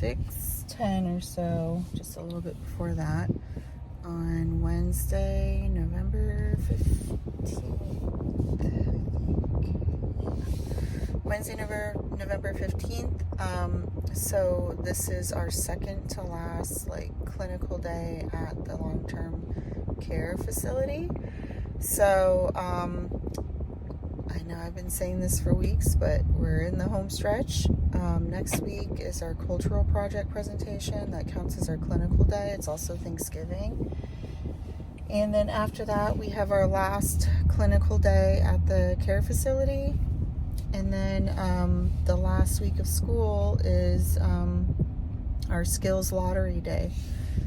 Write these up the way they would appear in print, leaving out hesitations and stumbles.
6:10 or so, just a little bit before that, on Wednesday, November 15th. Wednesday, November 15th. So this is our second to last clinical day at the long-term care facility. So I know I've been saying this for weeks, but we're in the home stretch. Next week is our cultural project presentation. That counts as our clinical day. It's also Thanksgiving. And then after that, we have our last clinical day at the care facility. And then the last week of school is our skills lottery day.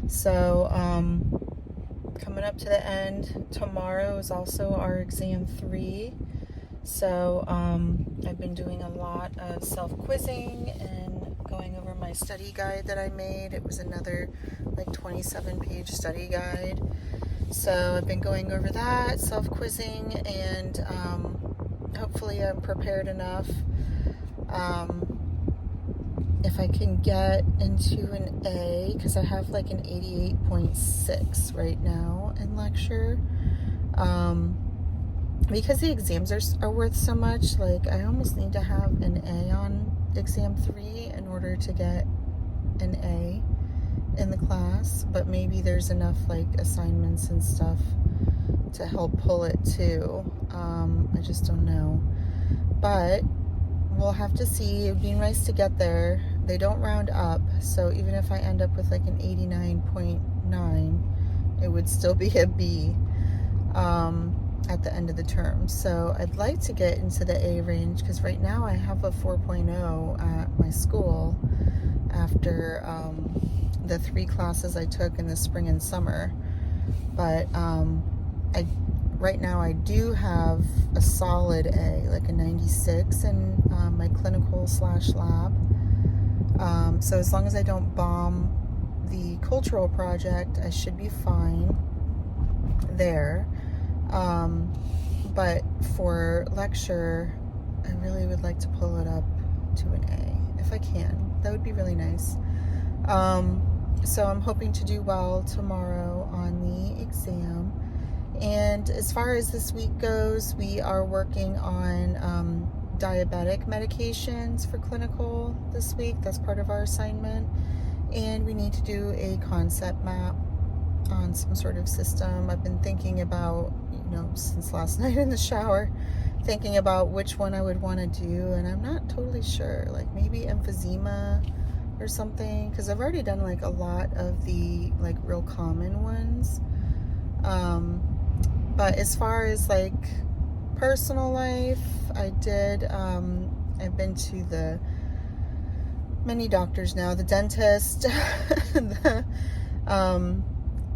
So coming up to the end, tomorrow is also our exam 3. So I've been doing a lot of self-quizzing and going over my study guide that I made. It was another 27-page study guide. So I've been going over that, self-quizzing, and hopefully I'm prepared enough. If I can get into an A, because I have an 88.6 right now in lecture. Because the exams are worth so much, I almost need to have an A on exam 3 in order to get an A in the class. But maybe there's enough assignments and stuff to help pull it too. I just don't know. But we'll have to see. It would be nice to get there. They don't round up, so even if I end up with an 89.9, it would still be a B at the end of the term. So I'd like to get into the A range, because right now I have a 4.0 at my school after the 3 classes I took in the spring and summer. But right now I do have a solid A, a 96 in my clinical/lab. So as long as I don't bomb the cultural project, I should be fine there. But for lecture, I really would like to pull it up to an A if I can. That would be really nice. So I'm hoping to do well tomorrow on the exam. And as far as this week goes, we are working on diabetic medications for clinical this week. That's part of our assignment. And we need to do a concept map on some sort of system. I've been thinking about, since last night in the shower, thinking about which one I would want to do, and I'm not totally sure. Maybe emphysema or something, because I've already done a lot of the real common ones. But as far as personal life, I've been to the many doctors now, the dentist,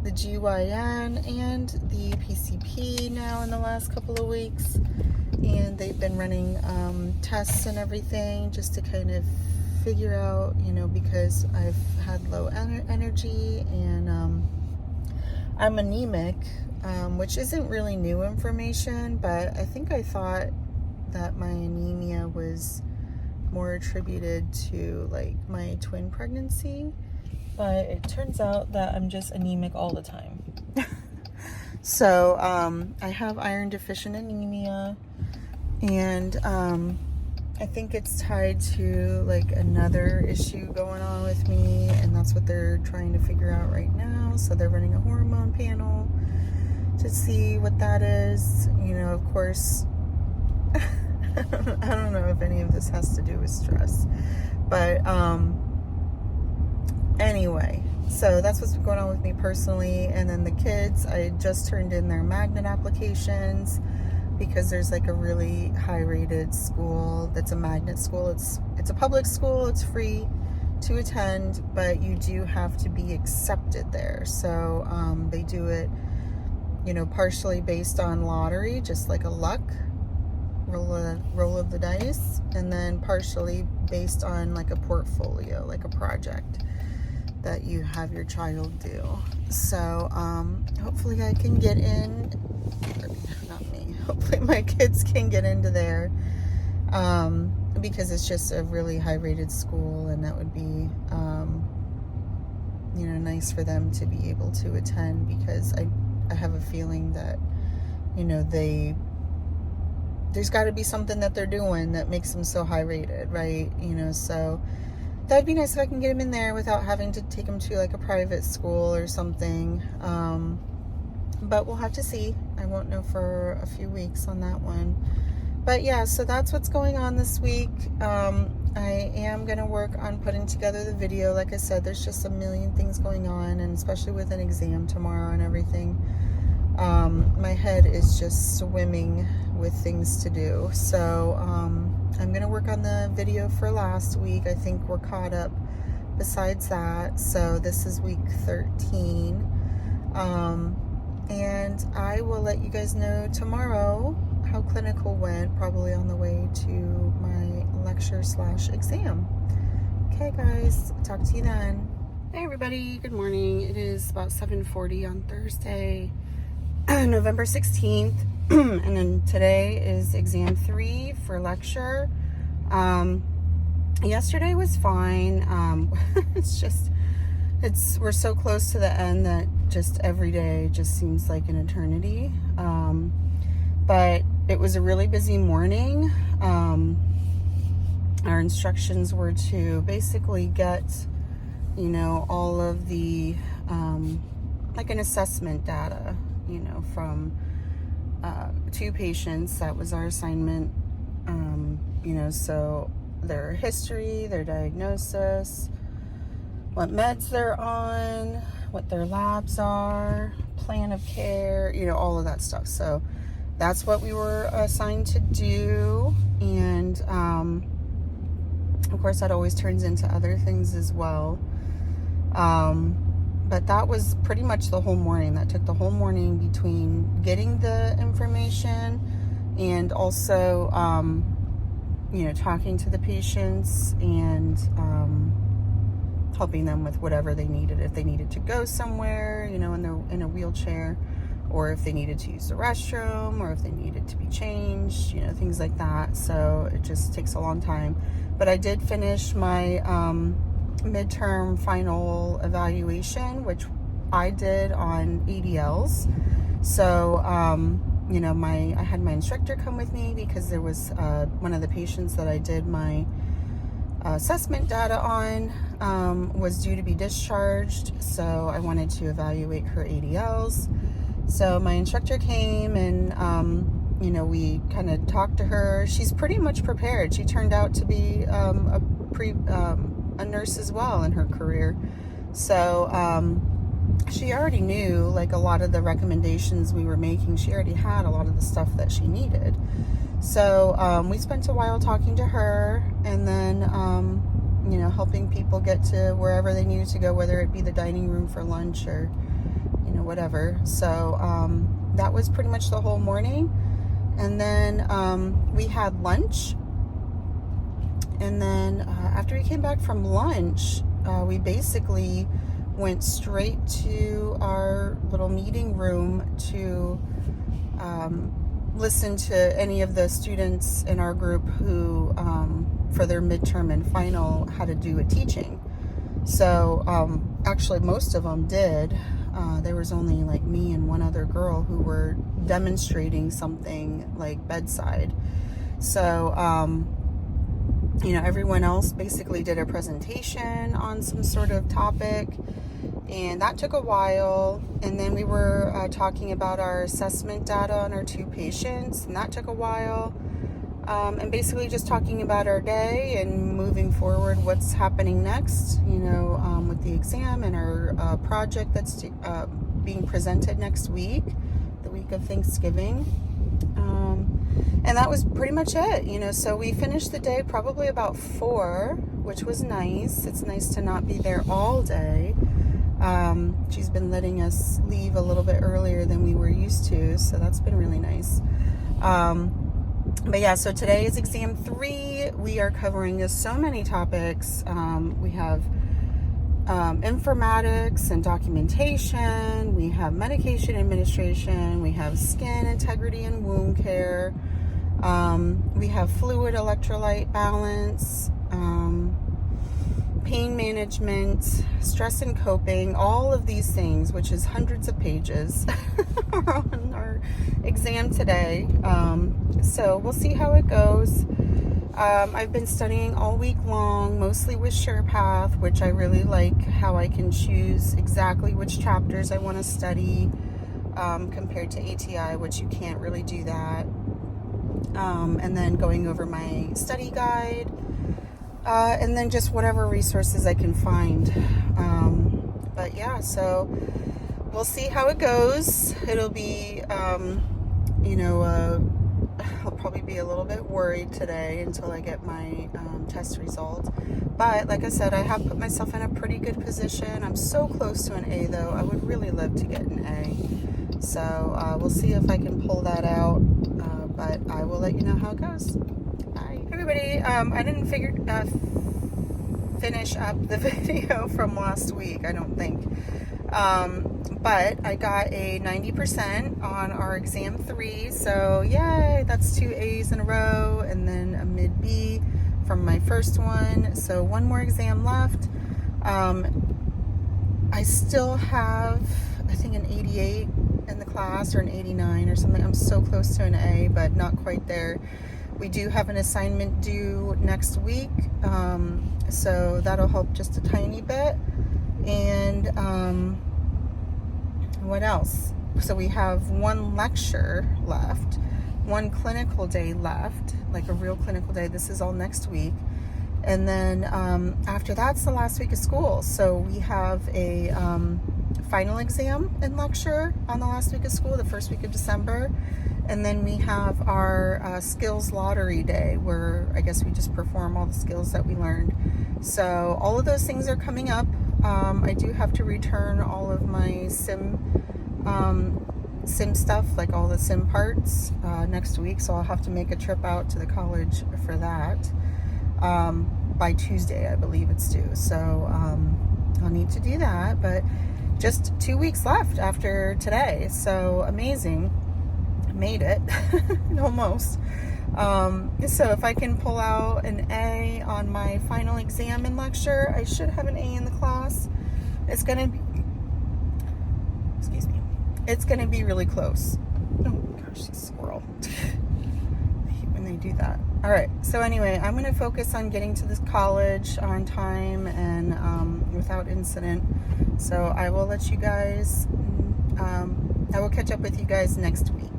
the GYN, and the PCP now in the last couple of weeks. And they've been running tests and everything just to kind of figure out, because I've had low energy, and I'm anemic, which isn't really new information, but I think I thought that my anemia was more attributed to my twin pregnancy, but it turns out that I'm just anemic all the time. So I have iron deficient anemia, and I think it's tied to another issue going on with me, and that's what they're trying to figure out right now. So they're running a hormone panel to see what that is. Of course, I don't know if any of this has to do with stress, but anyway, so that's what's going on with me personally. And then the kids, I just turned in their magnet applications, because there's a really high rated school that's a magnet school. It's a public school. It's free to attend, but you do have to be accepted there. So they do it, partially based on lottery, just a luck roll of the dice, and then partially based on a portfolio, a project that you have your child do. So hopefully I can get in, or not me, hopefully my kids can get into there. because it's just a really high rated school, and that would be, nice for them to be able to attend, because I have a feeling that, there's got to be something that they're doing that makes them so high rated, right? So that'd be nice if I can get them in there without having to take them to like a private school or something. But we'll have to see. I won't know for a few weeks on that one. But yeah, so that's what's going on this week. I am going to work on putting together the video. Like I said, there's just a million things going on, and especially with an exam tomorrow and everything. My head is just swimming with things to do. So I'm going to work on the video for last week. I think we're caught up besides that. So this is week 13. And I will let you guys know tomorrow how clinical went, probably on the way to my lecture/exam. Okay, guys, talk to you then. Hey, everybody. Good morning. It is about 7:40 on Thursday, November 16th. And then today is exam 3 for lecture. Yesterday was fine. We're so close to the end that just every day just seems like an eternity. But it was a really busy morning. Our instructions were to basically get, all of the, like an assessment data, from 2 patients. That was our assignment. So their history, their diagnosis, what meds they're on, what their labs are, plan of care, all of that stuff. So that's what we were assigned to do. And of course, that always turns into other things as well. But that was pretty much the whole morning. That took the whole morning between getting the information and also, talking to the patients and helping them with whatever they needed. If they needed to go somewhere, in a wheelchair, or if they needed to use the restroom, or if they needed to be changed, things like that. So it just takes a long time. But I did finish my midterm final evaluation, which I did on ADLs. So, I had my instructor come with me because there was one of the patients that I did my assessment data on was due to be discharged. So I wanted to evaluate her ADLs. So my instructor came and, we kind of talked to her. She's pretty much prepared. She turned out to be a nurse as well in her career. So she already knew, like, a lot of the recommendations we were making. She already had a lot of the stuff that she needed. So we spent a while talking to her, and then, helping people get to wherever they needed to go, whether it be the dining room for lunch or, whatever. So that was pretty much the whole morning. And then we had lunch. And then after we came back from lunch, we basically went straight to our little meeting room to listen to any of the students in our group who, for their midterm and final, had to do a teaching. So actually most of them did. There was only like me and one other girl who were demonstrating something like bedside. So, everyone else basically did a presentation on some sort of topic, and that took a while. And then we were talking about our assessment data on our 2 patients, and that took a while. And basically just talking about our day and moving forward, what's happening next, with the exam and our project that's being presented next week, the week of Thanksgiving. And that was pretty much it, so we finished the day probably about 4, which was nice. It's nice to not be there all day. She's been letting us leave a little bit earlier than we were used to, so that's been really nice. But yeah, so today is exam 3. We are covering so many topics. We have informatics and documentation. We have medication administration. We have skin integrity and wound care. We have fluid electrolyte balance, pain management, stress and coping, all of these things, which is hundreds of pages, are on our exam today. So we'll see how it goes. I've been studying all week long, mostly with SurePath, which I really like how I can choose exactly which chapters I want to study, compared to ATI, which you can't really do that. And then going over my study guide, and then just whatever resources I can find. But yeah, so we'll see how it goes. It'll be, I'll probably be a little bit worried today until I get my test result. But like I said, I have put myself in a pretty good position. I'm so close to an A, though. I would really love to get an A. So we'll see if I can pull that out. But I will let you know how it goes. Bye. Everybody, I didn't finish up the video from last week, I don't think. But I got a 90% on our exam 3, so yay, that's 2 A's in a row, and then a mid B from my first one, so one more exam left. I still have, I think, an 88 in the class, or an 89 or something. I'm so close to an A, but not quite there. We do have an assignment due next week, so that'll help just a tiny bit. And what else? So we have one lecture left, one clinical day left, like a real clinical day. This is all next week. And then after that's the last week of school. So we have a final exam and lecture on the last week of school, the first week of December. And then we have our skills lottery day, where I guess we just perform all the skills that we learned. So all of those things are coming up. I do have to return all of my sim stuff, like all the sim parts, next week. So I'll have to make a trip out to the college for that. By Tuesday, I believe it's due. So I'll need to do that. But just 2 weeks left after today. So amazing. Made it. Almost. So if I can pull out an A on my final exam and lecture, I should have an A in the class. It's gonna be, excuse me, it's gonna be really close. Oh gosh, this squirrel. I hate when they do that. All right, so anyway, I'm gonna focus on getting to this college on time and without incident. So I will let you guys, I will catch up with you guys next week.